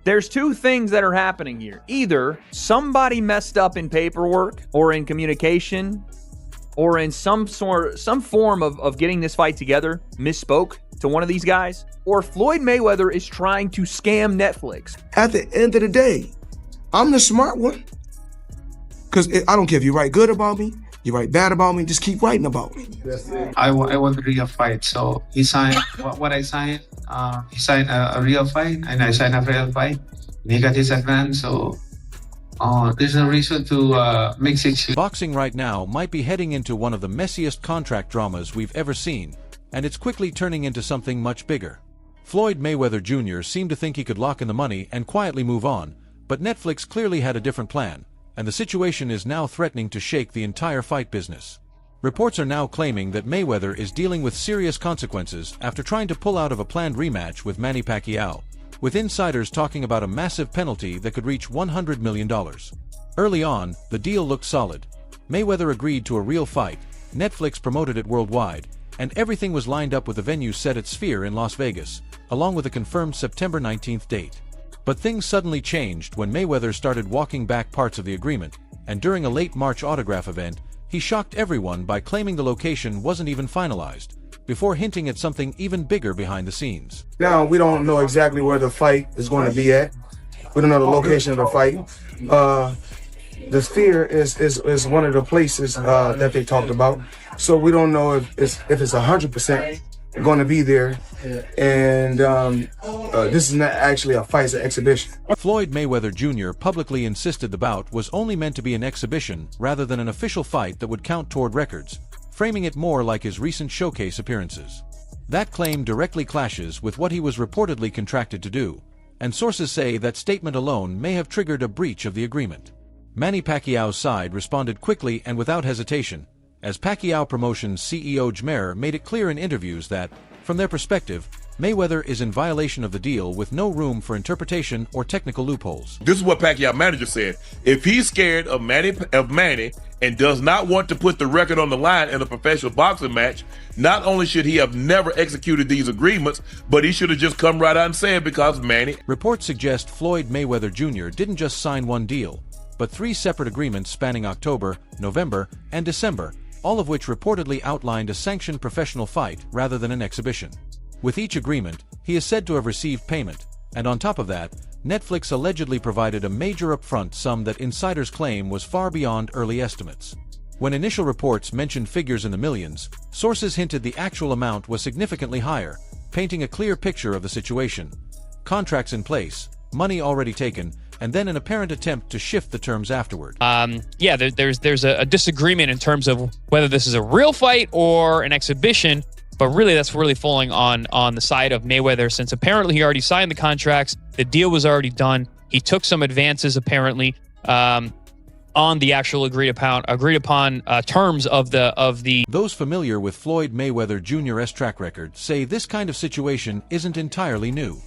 There's two things that are happening here. Either somebody messed up in paperwork or in communication or in some form of getting this fight together, misspoke to one of these guys, or Floyd Mayweather is trying to scam Netflix. At the end of the day, I'm the smart one. Because I don't care if you write good about me, you write bad about me, just keep writing about me. I want a real fight. So he signed what I signed. He signed a real fight, and I signed a real fight. And he got his advance, so there's no reason to mix it. Boxing right now might be heading into one of the messiest contract dramas we've ever seen, and it's quickly turning into something much bigger. Floyd Mayweather Jr. seemed to think he could lock in the money and quietly move on, but Netflix clearly had a different plan, and the situation is now threatening to shake the entire fight business. Reports are now claiming that Mayweather is dealing with serious consequences after trying to pull out of a planned rematch with Manny Pacquiao, with insiders talking about a massive penalty that could reach $100 million. Early on, the deal looked solid. Mayweather agreed to a real fight, Netflix promoted it worldwide, and everything was lined up with the venue set at Sphere in Las Vegas, along with a confirmed September 19th date. But things suddenly changed when Mayweather started walking back parts of the agreement, and during a late March autograph event, he shocked everyone by claiming the location wasn't even finalized, before hinting at something even bigger behind the scenes. Now, we don't know exactly where the fight is going to be at. We don't know the location of the fight. The Sphere is one of the places that they talked about. So we don't know if it's 100% going to be there, and this is not actually a fight, it's an exhibition. Floyd Mayweather Jr. publicly insisted the bout was only meant to be an exhibition rather than an official fight that would count toward records, framing it more like his recent showcase appearances. That claim directly clashes with what he was reportedly contracted to do, and sources say that statement alone may have triggered a breach of the agreement. Manny Pacquiao's side responded quickly and without hesitation, as Pacquiao Promotions CEO Jmer made it clear in interviews that, from their perspective, Mayweather is in violation of the deal with no room for interpretation or technical loopholes. This is what Pacquiao manager said. If he's scared of Manny and does not want to put the record on the line in a professional boxing match, not only should he have never executed these agreements, but he should have just come right out and said because Manny. Reports suggest Floyd Mayweather Jr. didn't just sign one deal, but 3 separate agreements spanning October, November, and December, all of which reportedly outlined a sanctioned professional fight rather than an exhibition. With each agreement, he is said to have received payment, and on top of that, Netflix allegedly provided a major upfront sum that insiders claim was far beyond early estimates. When initial reports mentioned figures in the millions, sources hinted the actual amount was significantly higher, painting a clear picture of the situation. Contracts in place, money already taken, and then an apparent attempt to shift the terms afterward. Yeah, there's a disagreement in terms of whether this is a real fight or an exhibition, but really that's really falling on the side of Mayweather, since apparently he already signed the contracts, the deal was already done, he took some advances apparently on the actual agreed upon terms of the. Those familiar with Floyd Mayweather Jr.'s track record say this kind of situation isn't entirely new.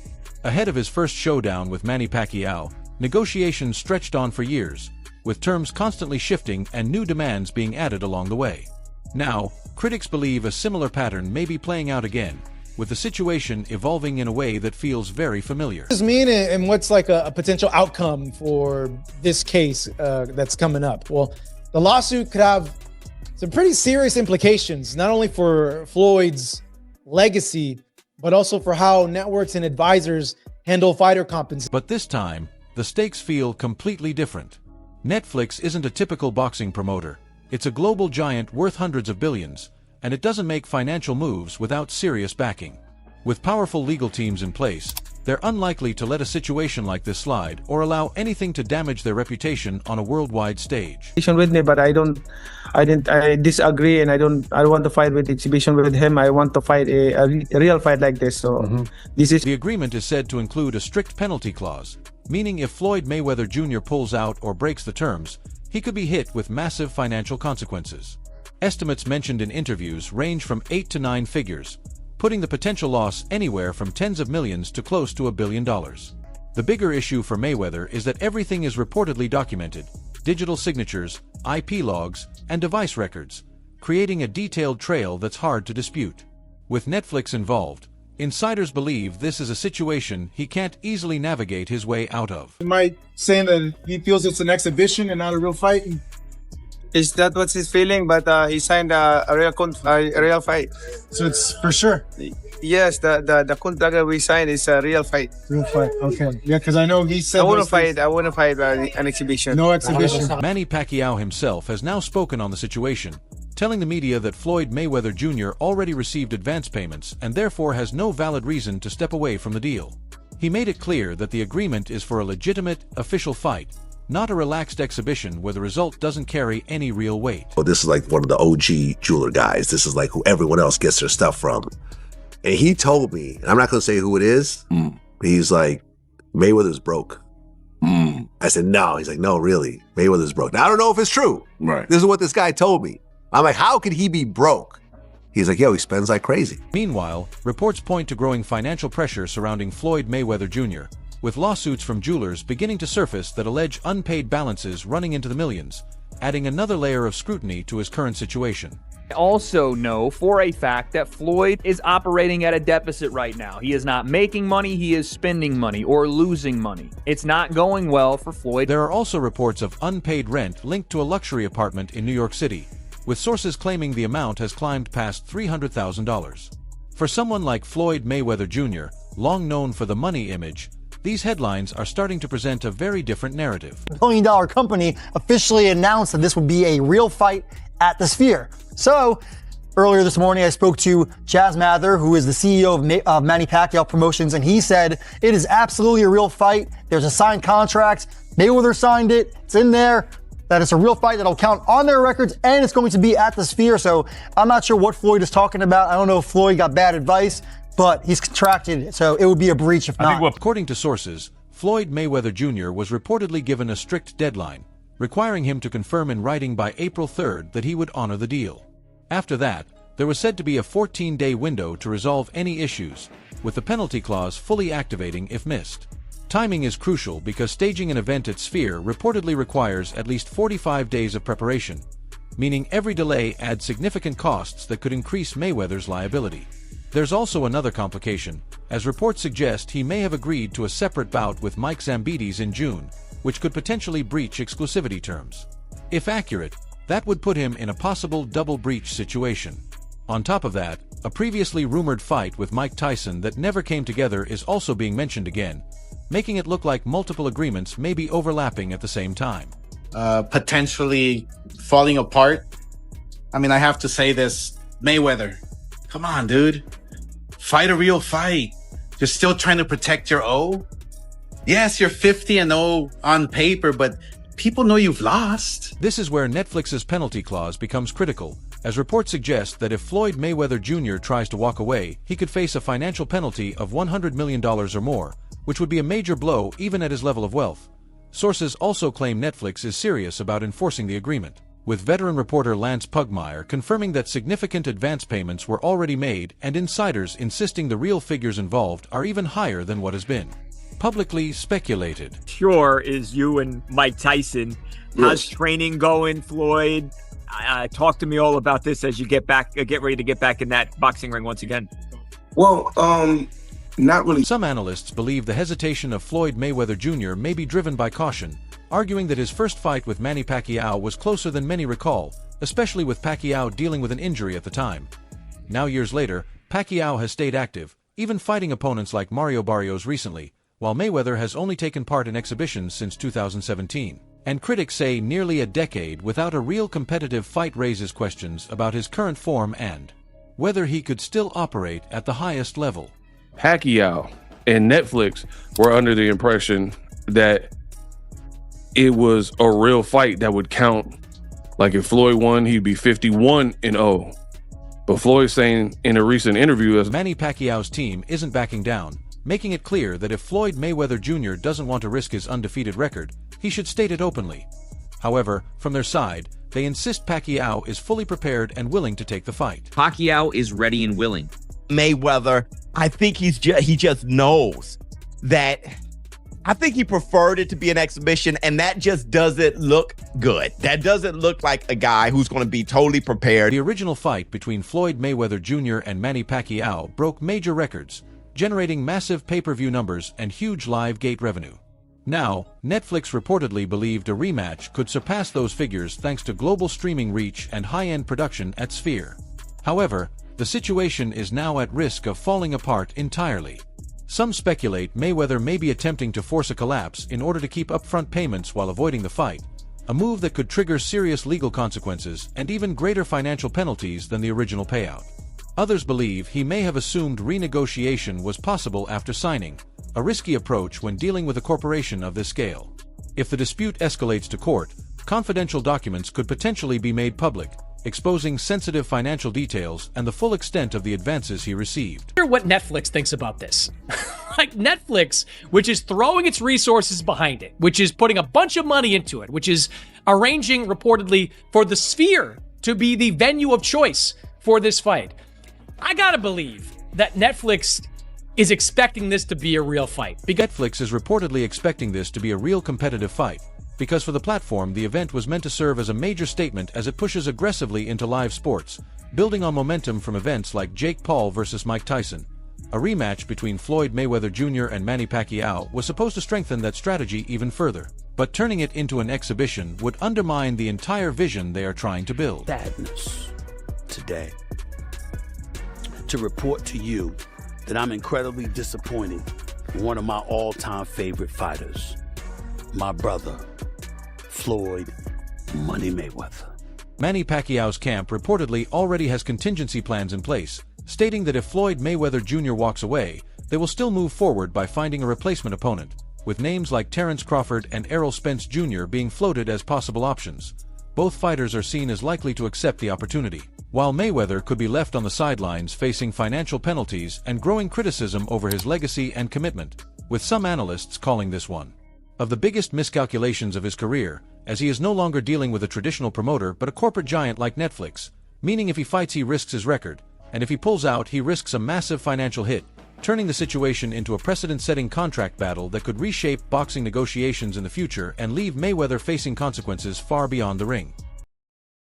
Ahead of his first showdown with Manny Pacquiao, negotiations stretched on for years, with terms constantly shifting and new demands being added along the way. Now, critics believe a similar pattern may be playing out again, with the situation evolving in a way that feels very familiar. What does this mean, and what's like a potential outcome for this case that's coming up? Well, the lawsuit could have some pretty serious implications, not only for Floyd's legacy, but also for how networks and advisors handle fighter compensation. But this time, the stakes feel completely different. Netflix isn't a typical boxing promoter. It's a global giant worth hundreds of billions, and it doesn't make financial moves without serious backing. With powerful legal teams in place, they're unlikely to let a situation like this slide or allow anything to damage their reputation on a worldwide stage. With me, but I disagree, and I don't want to fight with exhibition with him. I want to fight a real fight like this. So this is. The agreement is said to include a strict penalty clause, meaning if Floyd Mayweather Jr. pulls out or breaks the terms, he could be hit with massive financial consequences. Estimates mentioned in interviews range from 8 to 9 figures, putting the potential loss anywhere from tens of millions to close to $1 billion. The bigger issue for Mayweather is that everything is reportedly documented: digital signatures, IP logs, and device records, creating a detailed trail that's hard to dispute. With Netflix involved, Insiders believe this is a situation he can't easily navigate his way out of. He might saying that he feels it's an exhibition and not a real fight. Is that what's his feeling? But he signed a real fight. So it's for sure. Yes, the contract that we signed is a real fight. Real fight. Okay. Yeah, because I know he said I wouldn't fight an exhibition. No exhibition. Manny Pacquiao himself has now spoken on the situation, telling the media that Floyd Mayweather Jr. already received advance payments and therefore has no valid reason to step away from the deal. He made it clear that the agreement is for a legitimate, official fight, not a relaxed exhibition where the result doesn't carry any real weight. Well, this is like one of the OG jeweler guys. This is like who everyone else gets their stuff from. And he told me, and I'm not going to say who it is, he's like, Mayweather's broke. I said, no. He's like, no, really, Mayweather's broke. Now, I don't know if it's true. Right. This is what this guy told me. I'm like, how could he be broke? He's like, yo, he spends like crazy. Meanwhile, reports point to growing financial pressure surrounding Floyd Mayweather Jr., with lawsuits from jewelers beginning to surface that allege unpaid balances running into the millions, adding another layer of scrutiny to his current situation. I also know for a fact that Floyd is operating at a deficit right now. He is not making money, he is spending money or losing money. It's not going well for Floyd. There are also reports of unpaid rent linked to a luxury apartment in New York City, with sources claiming the amount has climbed past $300,000. For someone like Floyd Mayweather Jr., long known for the money image, these headlines are starting to present a very different narrative. $1 billion company officially announced that this would be a real fight at the Sphere. So, earlier this morning, I spoke to Chaz Mather, who is the CEO of Manny Pacquiao Promotions, and he said it is absolutely a real fight. There's a signed contract. Mayweather signed it. It's in there. That it's a real fight that'll count on their records, and it's going to be at the Sphere. So, I'm not sure what Floyd is talking about. I don't know if Floyd got bad advice, but he's contracted it, so it would be a breach if not. According to sources, Floyd Mayweather Jr. was reportedly given a strict deadline, requiring him to confirm in writing by April 3rd that he would honor the deal. After that, there was said to be a 14-day window to resolve any issues, with the penalty clause fully activating if missed. Timing is crucial because staging an event at Sphere reportedly requires at least 45 days of preparation, meaning every delay adds significant costs that could increase Mayweather's liability. There's also another complication, as reports suggest he may have agreed to a separate bout with Mike Zambides in June, which could potentially breach exclusivity terms. If accurate, that would put him in a possible double breach situation. On top of that, a previously rumored fight with Mike Tyson that never came together is also being mentioned again, making it look like multiple agreements may be overlapping at the same time. Potentially falling apart. I mean, I have to say this, Mayweather, come on, dude. Fight a real fight. You're still trying to protect your O. Yes, you're 50-0 on paper, but people know you've lost. This is where Netflix's penalty clause becomes critical, as reports suggest that if Floyd Mayweather Jr. tries to walk away, he could face a financial penalty of $100 million or more, which would be a major blow even at his level of wealth. Sources also claim Netflix is serious about enforcing the agreement, with veteran reporter Lance Pugmire confirming that significant advance payments were already made and insiders insisting the real figures involved are even higher than what has been publicly speculated. Sure, is you and Mike Tyson. How's training going, Floyd? Talk to me all about this as you get ready to get back in that boxing ring once again. Well, not really. Some analysts believe the hesitation of Floyd Mayweather Jr. may be driven by caution, arguing that his first fight with Manny Pacquiao was closer than many recall, especially with Pacquiao dealing with an injury at the time. Now years later, Pacquiao has stayed active, even fighting opponents like Mario Barrios recently, while Mayweather has only taken part in exhibitions since 2017. And critics say nearly a decade without a real competitive fight raises questions about his current form and whether he could still operate at the highest level. Pacquiao and Netflix were under the impression that it was a real fight that would count. Like if Floyd won, he'd be 51-0. But Floyd's saying in a recent interview that Manny Pacquiao's team isn't backing down, making it clear that if Floyd Mayweather Jr. doesn't want to risk his undefeated record, he should state it openly. However, from their side, they insist Pacquiao is fully prepared and willing to take the fight. Pacquiao is ready and willing. Mayweather, I think he just knows that I think he preferred it to be an exhibition, and that just doesn't look good. That doesn't look like a guy who's going to be totally prepared. The original fight between Floyd Mayweather Jr. and Manny Pacquiao broke major records, generating massive pay-per-view numbers and huge live gate revenue. Now, Netflix reportedly believed a rematch could surpass those figures thanks to global streaming reach and high-end production at Sphere. However, the situation is now at risk of falling apart entirely. Some speculate Mayweather may be attempting to force a collapse in order to keep upfront payments while avoiding the fight, a move that could trigger serious legal consequences and even greater financial penalties than the original payout. Others believe he may have assumed renegotiation was possible after signing, a risky approach when dealing with a corporation of this scale. If the dispute escalates to court, confidential documents could potentially be made public, exposing sensitive financial details and the full extent of the advances he received. I wonder what Netflix thinks about this. Like Netflix, which is throwing its resources behind it, which is putting a bunch of money into it, which is arranging reportedly for the Sphere to be the venue of choice for this fight. I gotta believe that Netflix is expecting this to be a real fight. Netflix is reportedly expecting this to be a real competitive fight, because for the platform, the event was meant to serve as a major statement as it pushes aggressively into live sports, building on momentum from events like Jake Paul versus Mike Tyson. A rematch between Floyd Mayweather Jr. and Manny Pacquiao was supposed to strengthen that strategy even further, but turning it into an exhibition would undermine the entire vision they are trying to build. Sadness today to report to you that I'm incredibly disappointed in one of my all-time favorite fighters, my brother, Floyd Money Mayweather. Manny Pacquiao's camp reportedly already has contingency plans in place, stating that if Floyd Mayweather Jr. walks away, they will still move forward by finding a replacement opponent, with names like Terrence Crawford and Errol Spence Jr. being floated as possible options. Both fighters are seen as likely to accept the opportunity, while Mayweather could be left on the sidelines facing financial penalties and growing criticism over his legacy and commitment, with some analysts calling this one of the biggest miscalculations of his career, as he is no longer dealing with a traditional promoter but a corporate giant like Netflix, meaning if he fights he risks his record, and if he pulls out he risks a massive financial hit, turning the situation into a precedent-setting contract battle that could reshape boxing negotiations in the future and leave Mayweather facing consequences far beyond the ring.